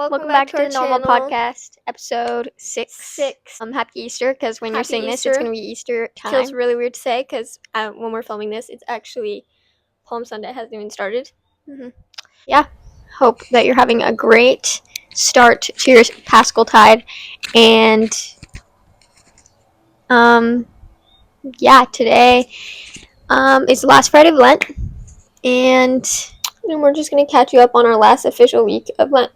welcome back to Normal Podcast, episode 6. Happy Easter, because when you're saying this, it's going to be Easter time. Feels really weird to say, because when we're filming this, it's actually Palm Sunday, hasn't even started. Yeah, hope that you're having a great start to your Paschal Tide, and today is the last Friday of Lent, and we're just going to catch you up on our last official week of Lent.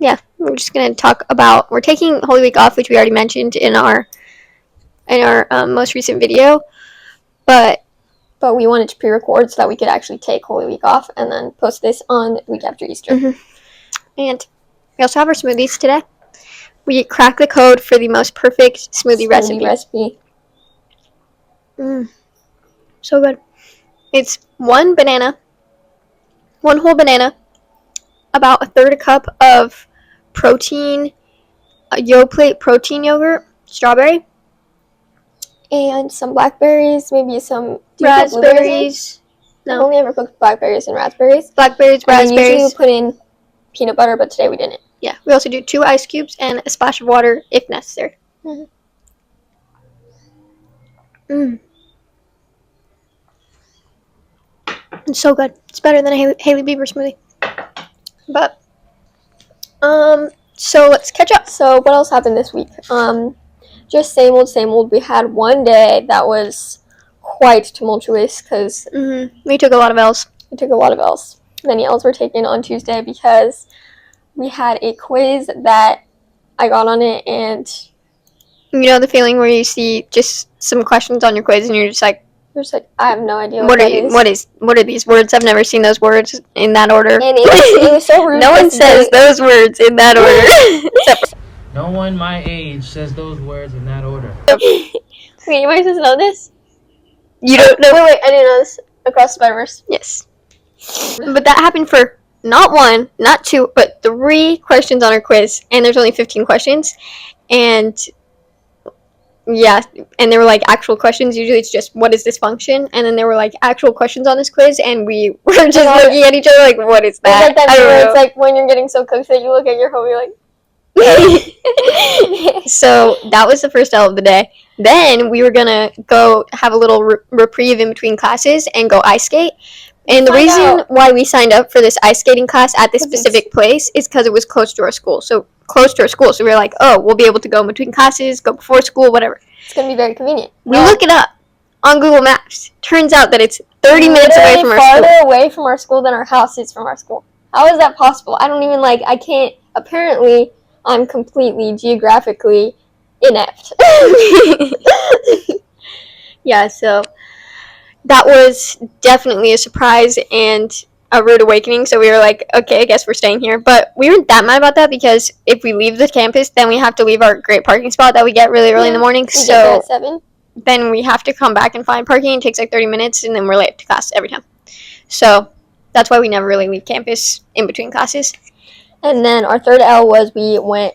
Yeah, we're just going to talk about, we're taking Holy Week off, which we already mentioned in our most recent video, but we wanted to pre-record so that we could actually take Holy Week off and then post this on the week after Easter. And we also have our smoothies today. We cracked the code for the most perfect smoothie recipe. So good. It's one whole banana, about a third a cup of protein, Yoplait protein yogurt, strawberry, and some blackberries, maybe some raspberries. I've only ever cooked blackberries and raspberries. Raspberries. Usually we put in peanut butter, but today we didn't. Yeah, we also do 2 ice cubes and a splash of water if necessary. It's so good. It's better than a Hailey Bieber smoothie. But so let's catch up. So what else happened this week? Just same old. We had one day that was quite tumultuous because we took a lot of L's. Many L's were taken on Tuesday because we had a quiz that I got on it, and you know the feeling where you see just some questions on your quiz and you're just like, I have no idea what are these words? I've never seen those words in that order. And it was so rude. No one says those words in that order. No one my age says those words in that order. Wait, you might just know this? You don't know? Wait, I didn't know this. Across the Spider-Verse. Yes. But that happened for not 1, not 2, but 3 questions on our quiz, and there's only 15 questions, and yeah, and there were like actual questions. Usually it's just, what is this function? And then there were like actual questions on this quiz, and we were just looking at each other like, what is that? It's like when you're getting so cooked that you look at your home, you're like... So that was the first L of the day. Then we were gonna go have a little reprieve in between classes and go ice skate. And the reason why we signed up for this ice skating class at this specific place is because it was close to our school. So we were like, oh, we'll be able to go in between classes, go before school, whatever. It's going to be very convenient. We look it up on Google Maps. Turns out that it's 30 minutes away from our school. Farther away from our school than our house is from our school. How is that possible? I don't even I can't. Apparently, I'm completely geographically inept. Yeah, so that was definitely a surprise and a rude awakening. So we were like, okay, I guess we're staying here. But we weren't that mad about that because if we leave the campus, then we have to leave our great parking spot that we get really early in the morning. We get there at 7. Then we have to come back and find parking. It takes like 30 minutes, and then we're late to class every time. So that's why we never really leave campus in between classes. And then our third L was we went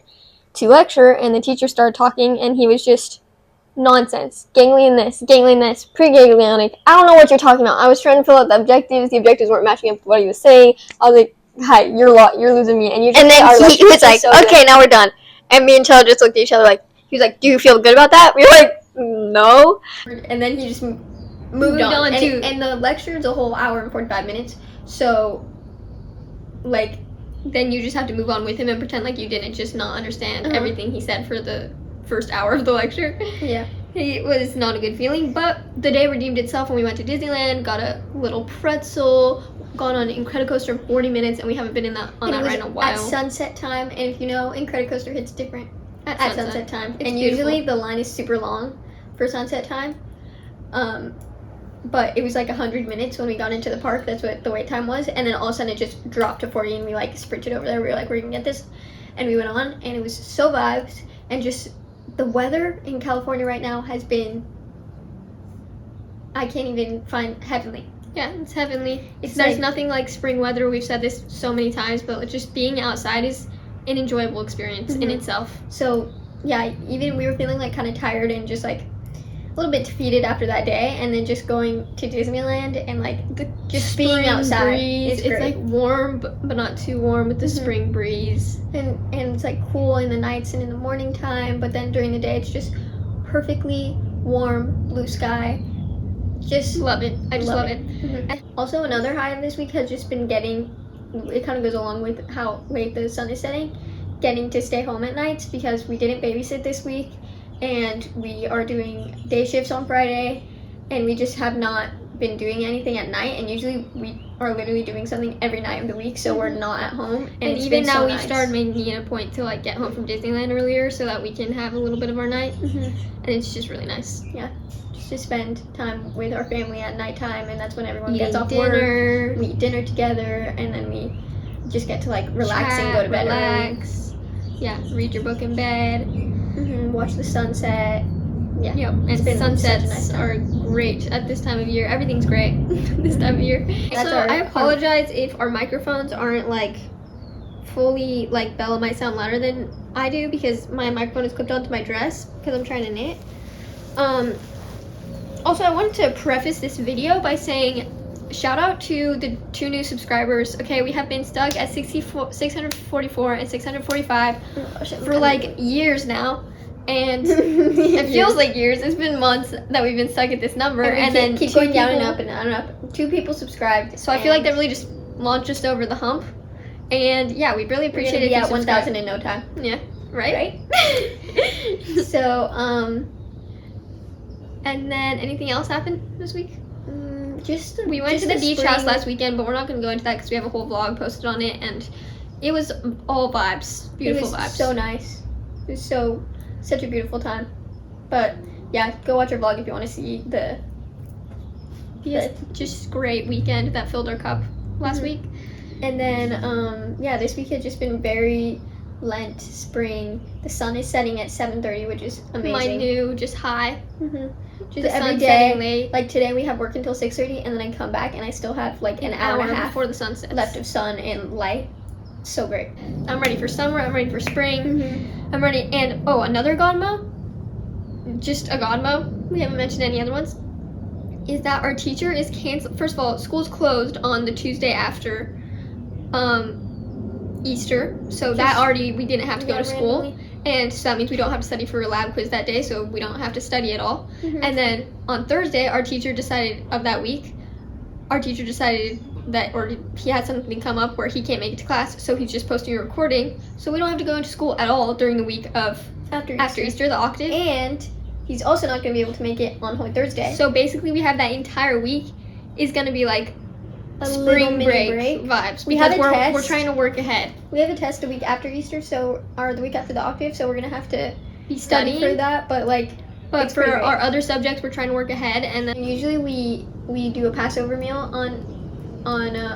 to lecture, and the teacher started talking, and he was just nonsense. Ganglion this, pre-ganglionic. I don't know what you're talking about. I was trying to fill out the objectives. The objectives weren't matching up to what he was saying. I was like, hi, you're losing me. And then he was like, okay, now we're done. And me and Chella just looked at each other like, he was like, do you feel good about that? We were like, no. And then he just moved on. And the lecture is a whole hour and 45 minutes. So, then you just have to move on with him and pretend like you didn't just not understand everything he said for the first hour of the lecture. Yeah. It was not a good feeling, but the day redeemed itself when we went to Disneyland, got a little pretzel, gone on Incredicoaster 40 minutes, and we haven't been on that ride in a while. At sunset time, and if you know, Incredicoaster hits different at sunset time. It's and beautiful. Usually the line is super long for sunset time. But it was 100 minutes when we got into the park. That's what the wait time was. And then all of a sudden it just dropped to 40, and we sprinted over there. We were like, we're going to get this. And we went on, and it was so vibes. And just the weather in California right now has been, I can't even find, heavenly. Yeah, it's heavenly. There's nothing like spring weather. We've said this so many times, but just being outside is an enjoyable experience in itself. So, yeah, even we were feeling kind of tired and just little bit defeated after that day, and then just going to Disneyland and like just being spring outside. breeze. It's like warm, but not too warm with the spring breeze. And it's like cool in the nights and in the morning time, but then during the day it's just perfectly warm, blue sky. Just Love it. I just love it. Mm-hmm. Also, another high of this week has just been getting, it kind of goes along with how late the sun is setting, getting to stay home at nights because we didn't babysit this week and we are doing day shifts on Friday and we just have not been doing anything at night, and usually we are literally doing something every night of the week, so we're not at home. And even now we started making it a point to like get home from Disneyland earlier so that we can have a little bit of our night. And it's just really nice. Yeah, just to spend time with our family at nighttime, and that's when everyone Eating gets off dinner. work. We eat dinner together, and then we just get to like relax and Chat, go to bed relax. Yeah, read your book in bed. early. Watch the sunset. Yeah. Yep. It's And been sunsets such a nice time. are great at this time of year. Everything's great this time of year. That's So our- I apologize if our microphones aren't like fully, like Bella might sound louder than I do because my microphone is clipped onto my dress because I'm trying to knit. Also, I wanted to preface this video by saying shout out to the 2 new subscribers. Okay, we have been stuck at 644 and 645 for like years now. And it feels like years. It's been months that we've been stuck at this number, and then keep 2 going down and people- up and down and up. 2 people subscribed. So I feel like that really just launched us over the hump. And yeah, we really appreciate it. Yeah, if you subscribe. 1,000 in no time. Yeah, right? So And then anything else happened this week? We went just to the beach spring. house last weekend, but we're not going to go into that because we have a whole vlog posted on it, and it was all vibes, beautiful It was vibes. so nice. It was such a beautiful time. But yeah, go watch our vlog if you want to see the. Just great weekend that filled our cup last week. And then yeah, this week has just been very Lent, spring. The sun is setting at 7:30, which is amazing. My new just high. Just The every sun day. setting late. Like today we have work until 6:30, and then I come back and I still have like an hour and a half before the sun sets. left of sun and light. So great. I'm ready for summer. I'm ready for spring. I'm ready. And oh, another godmo. Just a godmo. We haven't mentioned any other ones. Is that our teacher is canceled. First of all, school's closed on the Tuesday after Easter, so that already we didn't have to go to school. Randomly. And so that means we don't have to study for a lab quiz that day, so we don't have to study at all. And then on Thursday, our teacher decided that, or he had something come up where he can't make it to class, so he's just posting a recording, so we don't have to go into school at all during the week of after Easter, the octave. And he's also not going to be able to make it on Holy Thursday. So basically, we have that entire week is going to be like A little spring mini break vibes. We have because a test. we're trying to work ahead. We have a test the week after Easter, or the week after the octave, so we're going to have to Be study studying for that, but like But it's for pretty great. our other subjects, we're trying to work ahead, and then Usually we do a Passover meal on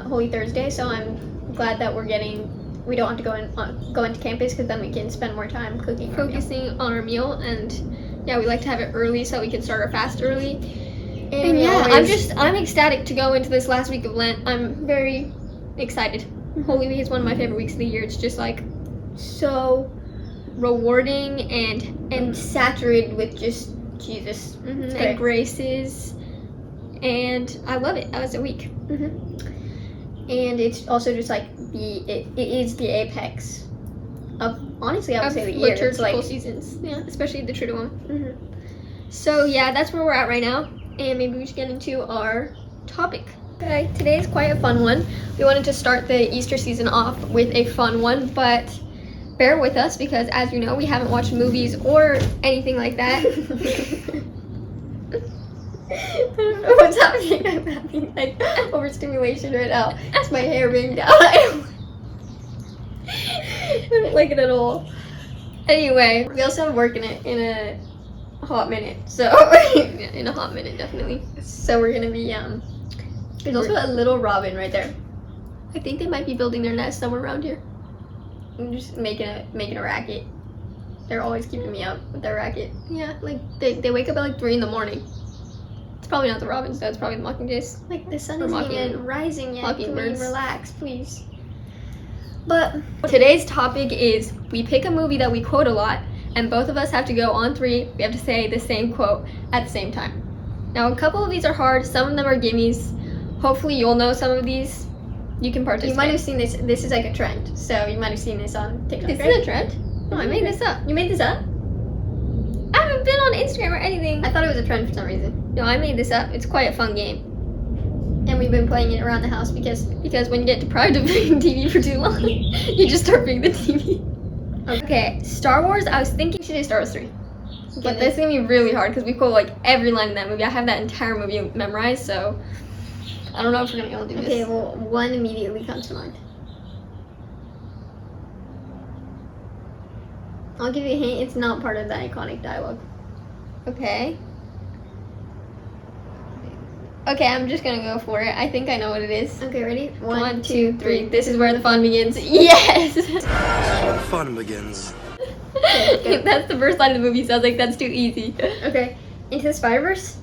Holy Thursday, so I'm glad that we don't have to go into campus because then we can spend more time cooking. our meal. focusing on our meal. And yeah, we like to have it early so we can start our fast early. And we yeah, always- I'm ecstatic to go into this last week of Lent. I'm very excited. Holy Week is one of my favorite weeks of the year. It's just like so rewarding and saturated with just Jesus. It's great. and graces, and I love it as a week. And it's also just like it is the apex of, honestly, I would Of say the year. It's liturgical like seasons, yeah, especially the Triduum. So yeah, that's where we're at right now, and maybe we should get into our topic. Okay, today is quite a fun one. We wanted to start the Easter season off with a fun one, but bear with us because, as you know, we haven't watched movies or anything like that. I don't know what's happening. I'm having like overstimulation right now. It's my hair being down. I don't like it at all. Anyway, We also have work in a hot minute, so yeah, in a hot minute, definitely. so we're gonna be There's also a little robin right there. I think they might be building their nest somewhere around here. I'm just making a racket. They're always keeping me up with their racket. Yeah, like they wake up at like 3 in the morning. It's probably not the robins, though. It's probably the mockingjays. Like the sun Or isn't mocking- even rising yet. Can we mockingbirds. relax, please? But Today's topic is we pick a movie that we quote a lot, and both of us have to go on 3. We have to say the same quote at the same time. Now, a couple of these are hard. Some of them are gimmies. Hopefully, you'll know some of these. You can participate. You might have seen this. This is like a trend, so you might have seen this on TikTok. This right? is a trend? No, I made this up. You made this up? I haven't been on Instagram or anything. I thought it was a trend for some reason. No, I made this up. It's quite a fun game. And we've been playing it around the house because when you get deprived of viewing TV for too long, you just start viewing the TV. Okay, Star Wars. I was thinking to do Star Wars 3. But this is gonna be really hard because we quote like every line in that movie. I have that entire movie memorized, so I don't know if we're gonna be able to do this. Okay, well, one immediately comes to mind. I'll give you a hint. It's not part of that iconic dialogue. Okay. Okay, I'm just gonna go for it. I think I know what it is. Okay, ready? 1, 2, 3. This is where the fun begins. Yes! This is where the fun begins. That's the first line of the movie, so I was like, that's too easy. Okay, Into the Spider-Verse?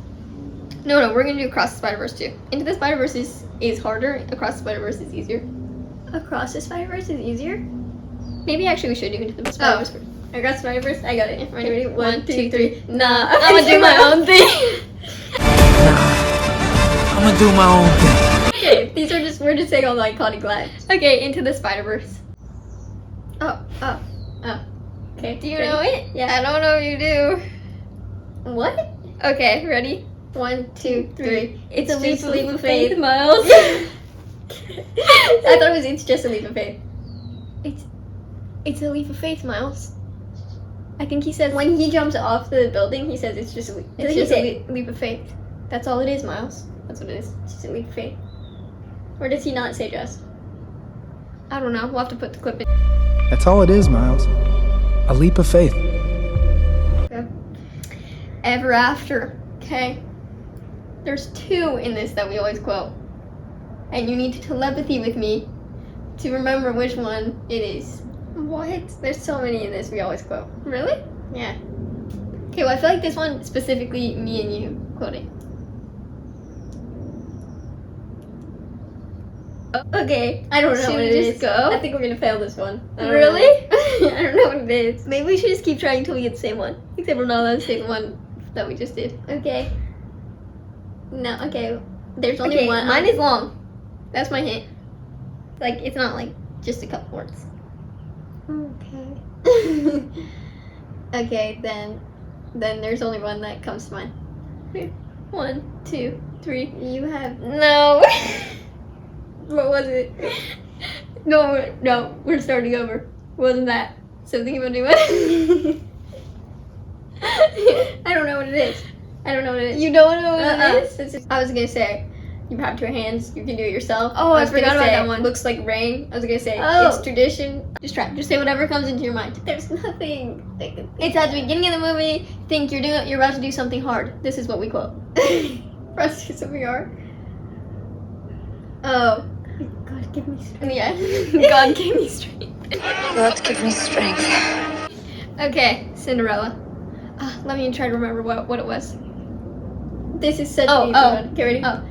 No, we're gonna do Across the Spider-Verse too. Into the Spider-Verse is harder. Across the Spider-Verse is easier. Across the Spider-Verse is easier? Maybe actually we should do Into the Spider-Verse first. Across the Spider-Verse? I got it. Ready? 1, 2, 3. Nah, I'm gonna do my own thing. I'm gonna do my own thing. Okay, we're just saying all the iconic lines. Okay, Into the Spider-Verse. Oh. Okay. Do you ready? know it? Yeah. I don't know if you do. What? Okay, ready? 1, 2, 3. It's a just leap of faith, Miles. I thought it was It's Just a Leap of Faith. It's a leap of faith, Miles. I think he says When he jumps off the building, he says it's just a leap. it's Doesn't he just a say leap of faith. That's all it is, Miles. That's what it is. it's just a leap of faith? Or does he not say just? I don't know. We'll have to put the clip in. That's all it is, Miles. A leap of faith. Okay. Ever after. Okay. There's 2 in this that we always quote. And you need to telepathy with me to remember which one it is. What? There's so many in this we always quote. Really? Yeah. Okay, well I feel like this one specifically me and you quoting. Okay. I don't know Should what we it just is. go? I think we're gonna fail this one. I don't Really? know. I don't know what it is. Maybe we should just keep trying until we get the same one. Except we're not allowed to say the one that we just did. Okay. No, okay. There's only Okay, one. mine is long. That's my hint. like, it's not like just a couple words. Okay. Okay, then there's only one that comes to mind. 1, 2, 3. You have No. what was it? No, we're starting over. Wasn't that something about doing? I don't know what it is. I don't know what it is. You don't know what Uh-uh. it is? I was gonna say, you have 2 hands, you can do it yourself. Oh, I was gonna forgot about say, that one. Looks like rain. I was gonna say, Oh. it's tradition. Just try. Just say whatever comes into your mind. There's nothing. It's at the beginning of the movie. Think you're about to do something hard. This is what we quote. For us to do something hard. Oh. God, give me strength. Yeah. God gave me strength. God give me strength. Okay, Cinderella. Let me try to remember what it was. This is such Oh, an easy oh, one. Okay, ready? oh.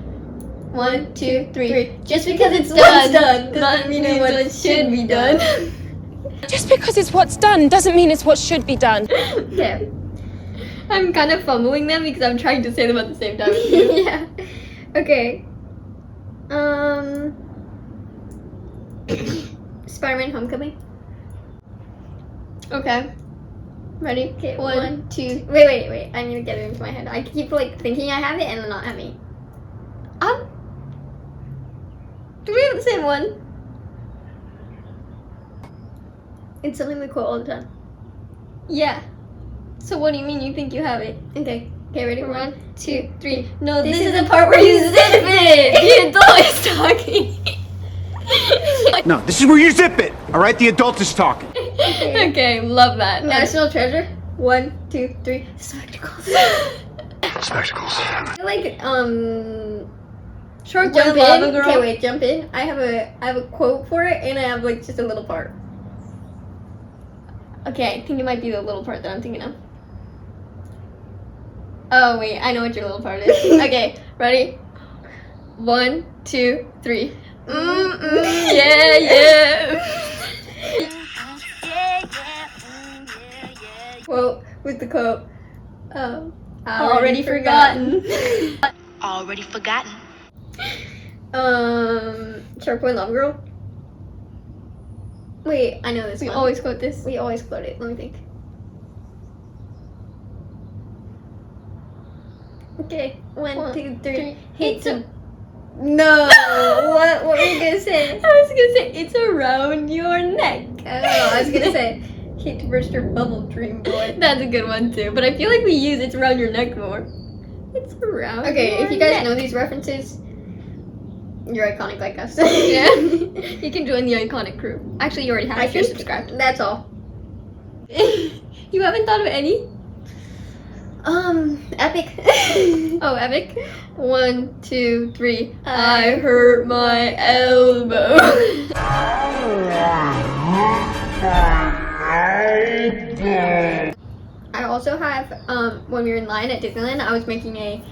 1, 2, 3. Just because it's What's done, doesn't doesn't mean mean what what should be done. Just because it's what's done doesn't mean it's what should be done. Okay. I'm kind of fumbling them because I'm trying to say them at the same time. as you. Yeah. Okay. Spider-Man Homecoming. Okay. Ready? Okay, 1, 1, 2. Wait. I need to get it into my head. I keep like thinking I have it and then not having it. Do we have the same one? It's something we quote all the time. Yeah. So what do you mean you think you have it? Okay. Okay, ready? 1, 2, 3. No, This this, is is the the part where you zip it. The adult is talking. No, this is where you zip it. All right, the adult is talking. Okay, love that. National Treasure. 1, 2, 3. Spectacles. Spectacles. I feel like Short jump lava in. girl. Okay, wait, jump in. I have a quote for it, and I have like just a little part. Okay, I think it might be the little part that I'm thinking of. Oh wait, I know what your little part is. Okay, ready? 1, 2, 3. Yeah. with the quote, already forgotten. Already forgotten. Shark Boy Love Girl. Wait, I know this We one. always quote this. We always quote it. Let me think. Okay, one, two, three. Hate to. No. What were you gonna say? I was gonna say it's around your neck. Oh, I was gonna say hate to burst your bubble, dream boy. That's a good one too. But I feel like we use it's around your neck more. It's around. Okay, your if you guys neck. know these references, you're iconic like us. Yeah, you can join the iconic crew. Actually, you already have. If you're subscribed. That's all. You haven't thought of any? Epic. Oh, epic. 1, 2, 3. I hurt my elbow. I also have when we were in line at Disneyland, I was making a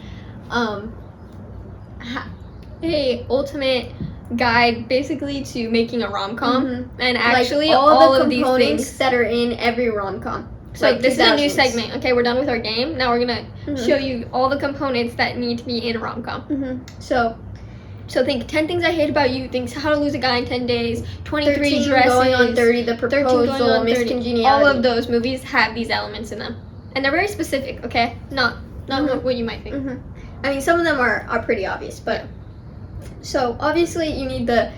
ultimate guide basically to making a rom-com, and like actually all the of these components things. that are in every rom-com. So Like this is a new 2000s. segment. Okay, we're done with our game. Now we're gonna show you all the components that need to be in a rom-com. So think 10 things I hate about you. Think how to lose a guy in 10 days. 23 13 dresses. going on 30, the 13 proposal, going on Miss 30. Congeniality. All of those movies have these elements in them, and they're very specific. Okay, not what you might think. I mean, some of them are pretty obvious, but so obviously you need the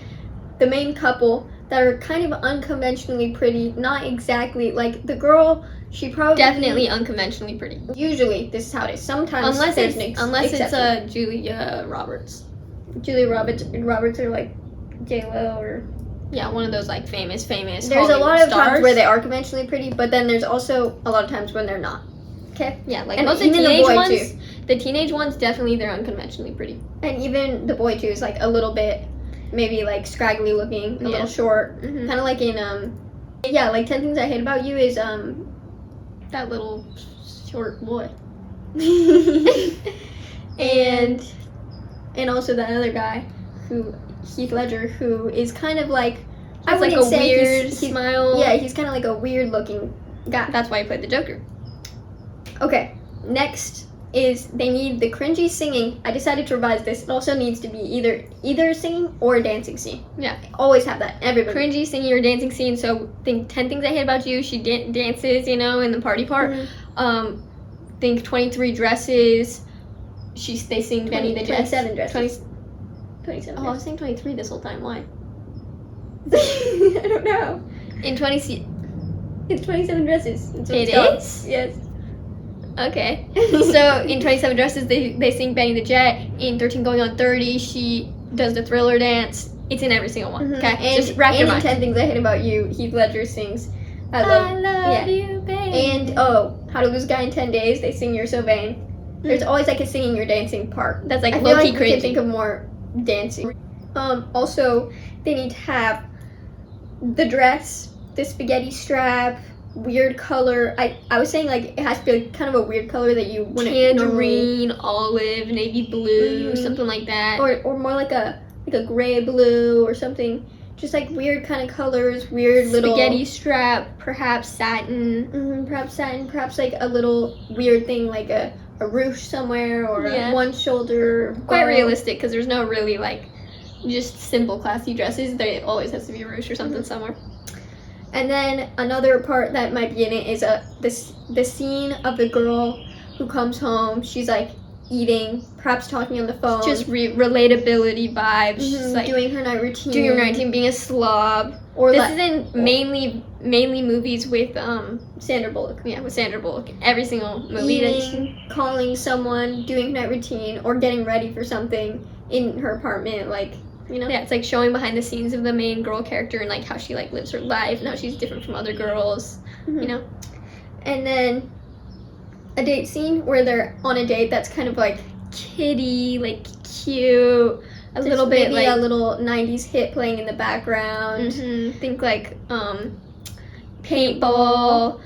main couple that are kind of unconventionally pretty. Not exactly like the girl. She probably Definitely unconventionally pretty. Usually this is how it is. Sometimes Unless there's it's an exception. Julia Roberts. Julia Roberts are like J-Lo or Yeah, one of those like famous. there's a Hollywood lot of stars. times where they are conventionally pretty, but then there's also a lot of times when they're not. Okay? Yeah, like And most of the even the teenage boy, ones. too. The teenage ones definitely they're unconventionally pretty. And even the boy too is like a little bit maybe like scraggly looking, a little short. Mhm. Kind of like in like 10 Things I Hate About You is That little short boy. and also that other guy who Heath Ledger who is kind of like It's like a wouldn't say weird he's smile. yeah, he's kind of like a weird looking guy. That's why I played the Joker. Okay, next is they need the cringy singing. I decided to revise this. It also needs to be either singing or a dancing scene. Yeah. Always have that. Everybody. Cringy singing or dancing scene. So think 10 things I hate about you. She dances, in the party part. Think 23 dresses. They sing Benny the Jet. 27 dresses. 27. Oh, I was saying 23 this whole time. Why? I don't know. In 20. It's 27 dresses. That's what It it's called. is? Yes. Okay. So in 27 dresses, they sing Benny the Jet. In 13 Going on 30, she does the Thriller dance. It's in every single one. Okay. And, Just wrap your and in mind. 10 Things I Hate About You, Heath Ledger sings I love you, baby. And How to Lose a Guy in 10 Days, they sing You're So Vain. There's always like a singing or dancing part. That's like I feel low-key like we can cringy. think of more dancing. Also, they need to have the dress, the spaghetti strap, weird color. I was saying like it has to be like kind of a weird color that you wouldn't normally, Tangerine, olive, navy blue, something like that. or more like a gray blue or something. Just like weird kind of colors, weird little spaghetti strap, perhaps satin. perhaps satin, perhaps like a little weird thing like a ruche somewhere or Yeah. a one shoulder. Quite bow. realistic because there's no really like just simple classy dresses. There always has to be a ruche or something somewhere. And then another part that might be in it is the scene of the girl who comes home. She's like eating, perhaps talking on the phone, Just relatability vibes. Just like doing her night routine, doing your 19, being a slob. or This like is in mainly movies with Sandra Bullock. with Sandra Bullock. Every single movie that she, Eating, calling someone, doing her night routine, or getting ready for something in her apartment, like. yeah, it's like showing behind the scenes of the main girl character and like how she like lives her life and how she's different from other girls. And then a date scene where they're on a date that's kind of like Kitty, like cute, a little bit maybe like a little 90s hit playing in the background. think like paintball,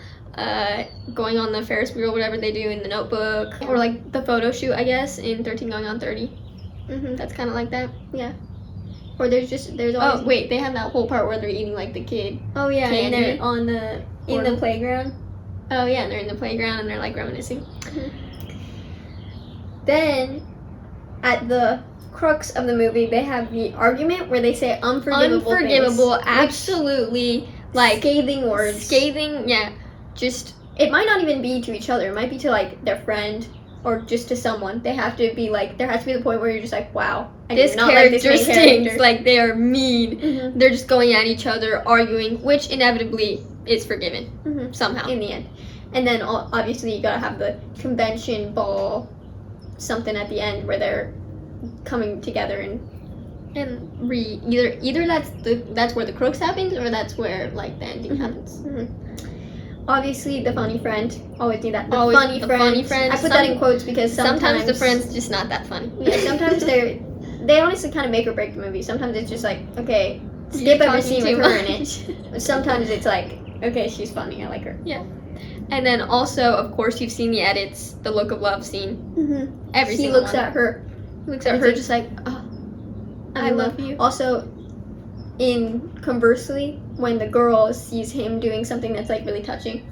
going on the Ferris wheel, whatever they do in The Notebook, or like the photo shoot, I guess, in 13 Going on 30. That's kind of like that. Or there's always Oh wait, they have that whole part where they're eating like the kid. and candy. they're on the in the Portal. playground. Oh yeah, and they're in the playground and they're like reminiscing. Then, at the crux of the movie, they have the argument where they say unforgivable things, absolutely, like scathing words. Scathing, yeah. Just, it might not even be to each other. It might be to like their friend or just to someone. They have to be like, there has to be the point where you're just like, wow, this character stinks. Like, they are mean. They're just going at each other, arguing, which inevitably is forgiven somehow in the end. And then obviously you gotta have the convention ball, something at the end where they're coming together and either that's where the crux happens, or that's where like the ending happens. Obviously, the funny friend. Always do that. Always funny friend. I put that in quotes because sometimes the friend's just not that funny. Yeah, sometimes they honestly kind of make or break the movie. Sometimes it's just like, okay, skip every scene with her in it. Sometimes it's like, okay, she's funny, I like her. Yeah. And then also, of course, you've seen the edits, the look of love scene. He looks at her. He looks at her just like, oh, I love you. Also, conversely, when the girl sees him doing something that's like really touching,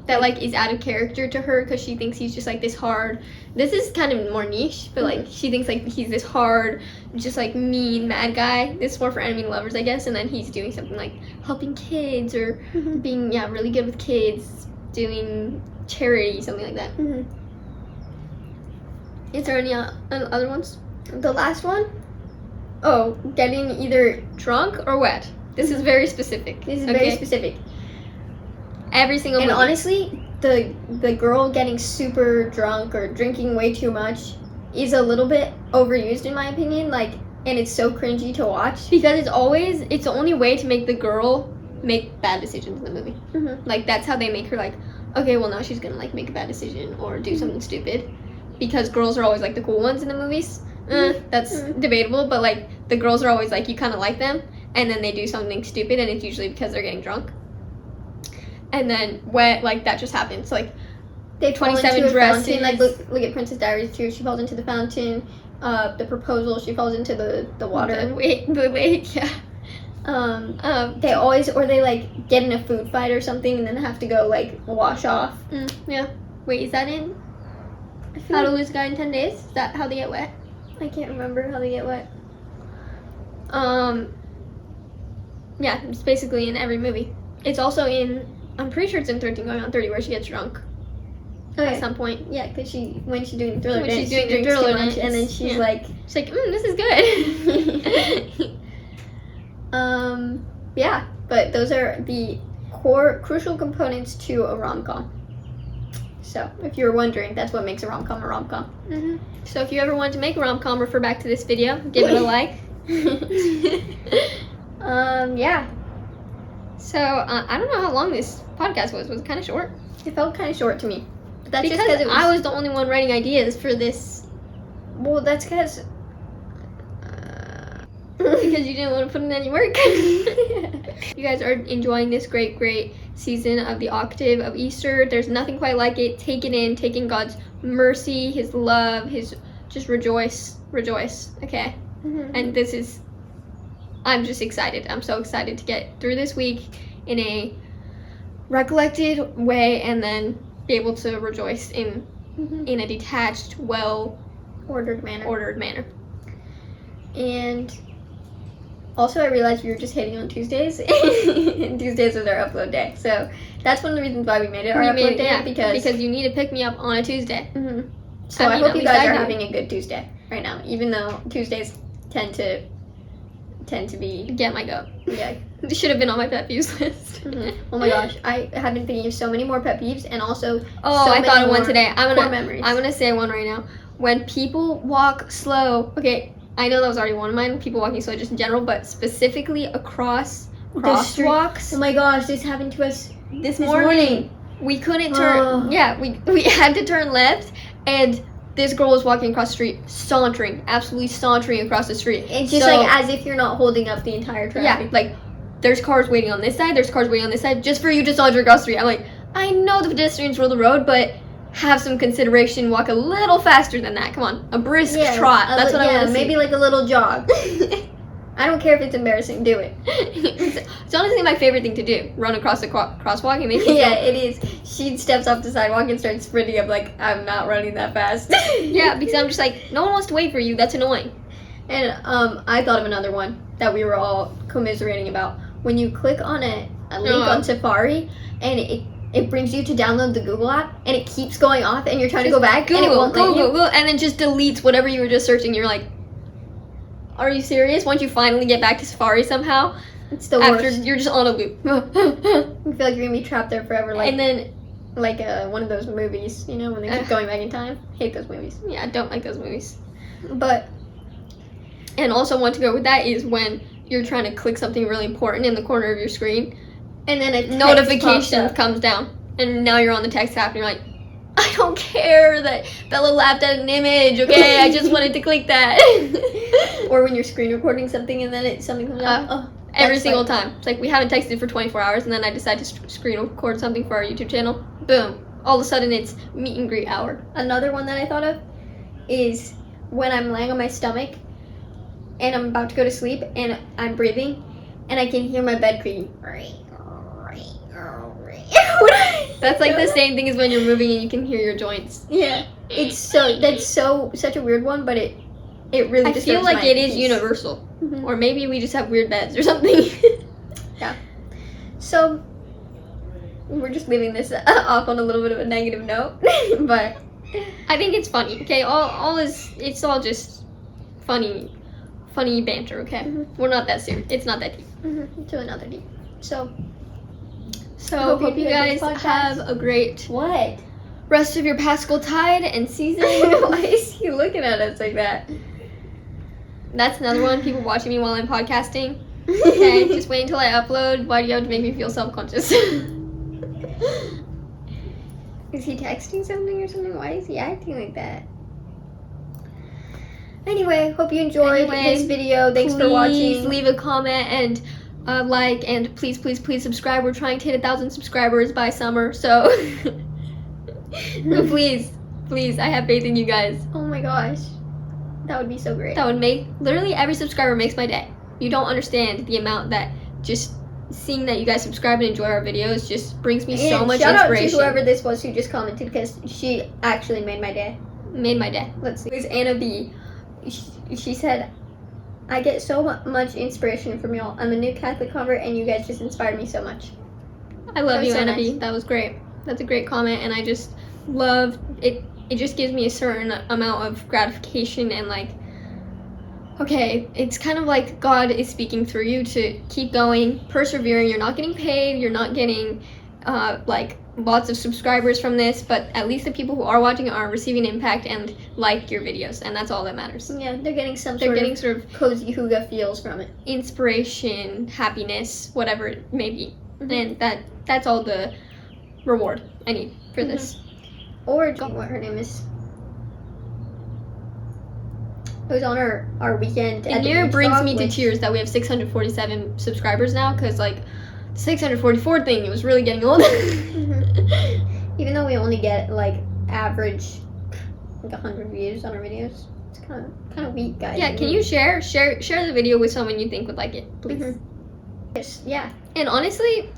that like is out of character to her because she thinks he's just like this hard. This is kind of more niche, but like she thinks like he's this hard, just like mean mad guy. This is more for enemy lovers, I guess. And then he's doing something like helping kids or being really good with kids, doing charity, something like that. Is there any other ones? The last one? Oh, getting either drunk or wet. This is very specific. This is very specific. Every single and movie. Honestly, the girl getting super drunk or drinking way too much is a little bit overused in my opinion. Like, and it's so cringy to watch because it's the only way to make the girl make bad decisions in the movie. Like, that's how they make her like, okay, well now she's gonna like make a bad decision or do something stupid, because girls are always like the cool ones in the movies. That's debatable, but like the girls are always like, you kind of like them, and then they do something stupid, and it's usually because they're getting drunk. And then wet, like that just happens. Like they 27 dresses. Fountain. Like look at Princess Diaries too. She falls into the fountain. The proposal, she falls into the water. The lake, yeah. They always, or they like get in a food fight or something, and then have to go like wash off. Yeah. Wait, is that in How to Lose a Guy in 10 Days? Is that how they get wet? I can't remember how they get wet. Yeah, it's basically in every movie. It's also in, I'm pretty sure it's in 13 Going on 30 where she gets drunk. At some point. Yeah, because when she's doing the Thriller dance, she's doing the Thriller dance, and then she's like, this is good. Yeah, but those are the core crucial components to a rom-com. So, if you're wondering, that's what makes a rom-com a rom-com. So if you ever want to make a rom-com, refer back to this video. Give it a like. Yeah. So, I don't know how long this podcast was. Was it kind of short? It felt kind of short to me. But that's because just I was the only one writing ideas for this. Well, that's because... because you didn't want to put in any work. You guys are enjoying this great season of the Octave of Easter. There's nothing quite like it. Take it in. Take in God's mercy, His love, His... Just rejoice. Okay? And this is... I'm just excited. I'm so excited to get through this week in a recollected way, and then be able to rejoice in a detached, ordered manner. And also, I realized we were just hating on Tuesdays, and Tuesdays is our upload day. So that's one of the reasons why we made it our upload day, because you need to pick me up on a Tuesday. So I hope you guys are having a good Tuesday right now, even though Tuesdays tend to be... Get my goat. Yeah. This should have been on my pet peeves list. Oh my gosh, I have been thinking of so many more pet peeves, and also I thought of one today. I'm memories. gonna say one right now. When people walk slow, okay, I know that was already one of mine, people walking slow just in general, but specifically across crosswalks. Oh my gosh, this happened to us this morning. We couldn't turn, we had to turn left, and this girl was walking across the street, absolutely sauntering across the street. It's just like as if you're not holding up the entire traffic. Yeah, like there's cars waiting on this side, just for you to saunter across the street. I'm like, I know the pedestrians rule the road, but have some consideration, walk a little faster than that. Come on, a brisk trot. That's what I want to see. Maybe like a little jog. I don't care if it's embarrassing, do it. It's honestly my favorite thing to do. Run across the crosswalk and make Yeah, it is. She steps off the sidewalk and starts sprinting. I'm like, I'm not running that fast. Yeah, because I'm just like, no one wants to wait for you. That's annoying. And I thought of another one that we were all commiserating about. When you click on a link on Safari and it brings you to download the Google app and it keeps going off and you're trying to go back and it won't let you. Google, and then just deletes whatever you were just searching. You're like, are you serious? Once you finally get back to Safari somehow, It's the after worst. you're just on a loop. I feel like you're gonna be trapped there forever. Like, And then, like one of those movies, you know, when they keep going back in time. Hate those movies. yeah, I don't like those movies. But And also, one to go with that is when you're trying to click something really important in the corner of your screen, and then a text notification pops up. comes down, and now you're on the text app, and you're like, I don't care that Bella laughed at an image, okay? I just wanted to click that. Or when you're screen recording something and then something comes up. Every That's single like- time. It's like, we haven't texted for 24 hours, and then I decide to screen record something for our YouTube channel. Boom. All of a sudden, it's meet and greet hour. Another one that I thought of is when I'm laying on my stomach and I'm about to go to sleep and I'm breathing and I can hear my bed creaking. That's like the same thing as when you're moving and you can hear your joints. Yeah, that's such a weird one, but it really. I feel like it is universal. Mhm. Or maybe we just have weird beds or something. So we're just leaving this off on a little bit of a negative note, but I think it's funny, okay? It's all just funny banter, okay? Mm-hmm. We're not that serious. It's not that deep. to another deep. So Hope you guys have a great what? rest of your Paschal Tide and season. Why is he looking at us like that? That's another one. People watching me while I'm podcasting. Okay, just wait until I upload. Why do you have to make me feel self-conscious? Is he texting something or something? Why is he acting like that? Anyway, hope you enjoyed this video. Thanks for watching. Please leave a comment and like, and please subscribe. We're trying to hit 1,000 subscribers by summer, so please, I have faith in you guys. Oh my gosh. That would be so great. That would make, literally every subscriber makes my day. You don't understand the amount that just seeing that you guys subscribe and enjoy our videos just brings me so And much shout inspiration. out to whoever this was who just commented because she actually made my day. Made my day. Let's see. It was Anna B. She said, I get so much inspiration from y'all. I'm a new Catholic convert and you guys just inspired me so much. I love That was you, so Anna nice. B. That was great. That's a great comment, and I just love it. It just gives me a certain amount of gratification and like, okay, it's kind of like God is speaking through you to keep going, persevering. You're not getting paid. You're not getting like lots of subscribers from this, but at least the people who are watching are receiving impact and like your videos, and that's all that matters. Yeah, they're getting They're getting sort of cozy hygge feels from it. inspiration, happiness, whatever it may be, and that's all the reward I need for this. Or what her name is. It was on our weekend. And at the here beach brings vlog, me to which- tears that we have 647 subscribers now, because like the 644 thing, it was really getting old. Even though we only get like average like 100 views on our videos, it's kind of weak, guys. Yeah, can you share the video with someone you think would like it, please? Yes, yeah. And honestly,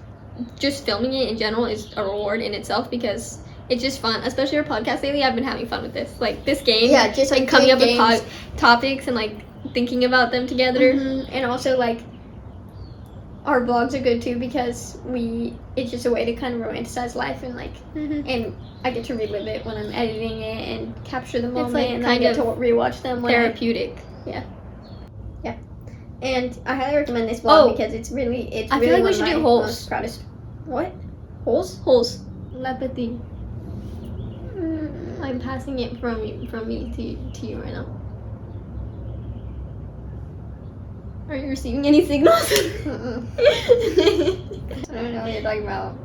just filming it in general is a reward in itself because it's just fun, especially our podcast lately. I've been having fun with this, like this game. Yeah, just like coming up playing with games. topics and like thinking about them together. And also like our vlogs are good too because it's just a way to kind of romanticize life and like and I get to relive it when I'm editing it and capture the moment like and I kind get to of rewatch them when Therapeutic. and I highly recommend this vlog Oh. because it's really I feel like we should do holes. most proudest. What? Holes? Holes. Telepathy. I'm passing it from me to you right now. Are you receiving any signals? Mm-mm. I don't know what you're talking about.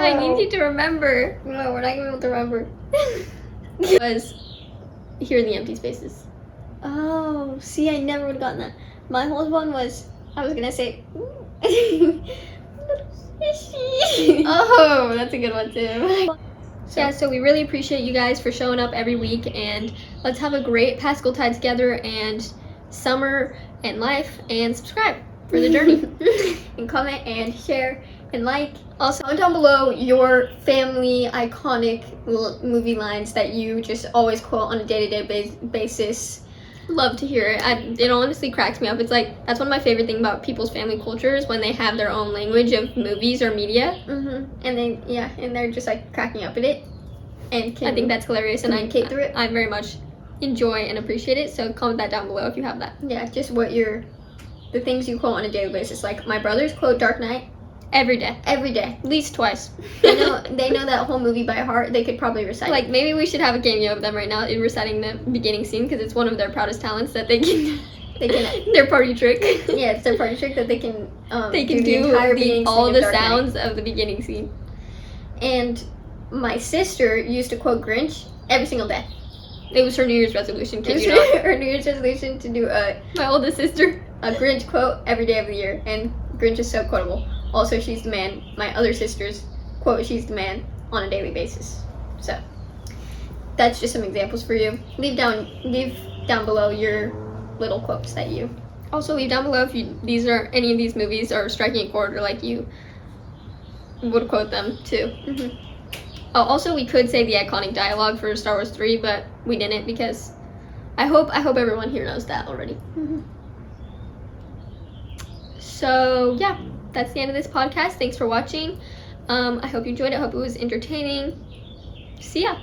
I need you to remember. No, we're not gonna be able to remember. Was here are the empty spaces. Oh, see, I never would have gotten that. My whole one was, I was gonna say, little fishy. Oh, that's a good one too. So. Yeah, so we really appreciate you guys for showing up every week, and let's have a great Pascal time together, and summer and life, and subscribe for the journey. And comment and share and like. Also, comment down below your family iconic movie lines that you just always quote on a day-to-day basis. Love to hear it. It honestly cracks me up. It's like, that's one of my favorite things about people's family cultures, when they have their own language of movies or media. And they're just like cracking up at it. And I think that's hilarious, and communicate through it. I very much enjoy and appreciate it. So comment that down below if you have that. Yeah, just what the things you quote on a daily basis. Like, my brothers quote Dark Knight every day, at least twice. They know that whole movie by heart. They could probably recite. Like, maybe we should have a cameo of them right now in reciting the beginning scene, because it's one of their proudest talents that they can. Their party trick. Yeah, it's their party trick that they can. They can do all the sounds of the beginning scene. And my sister used to quote Grinch every single day. It was her New Year's resolution. Kid you not? Her New Year's resolution to do my oldest sister a Grinch quote every day of the year, and Grinch is so quotable. Also, she's the man. My other sister's quote, she's the man, on a daily basis. So that's just some examples for you. Leave down below your little quotes that you. Also, leave down below if any of these movies are striking a chord, or like you would quote them too. Oh, also, we could say the iconic dialogue for Star Wars 3, but we didn't, because I hope everyone here knows that already. So yeah, that's the end of this podcast. Thanks for watching. I hope you enjoyed it. I hope it was entertaining. See ya.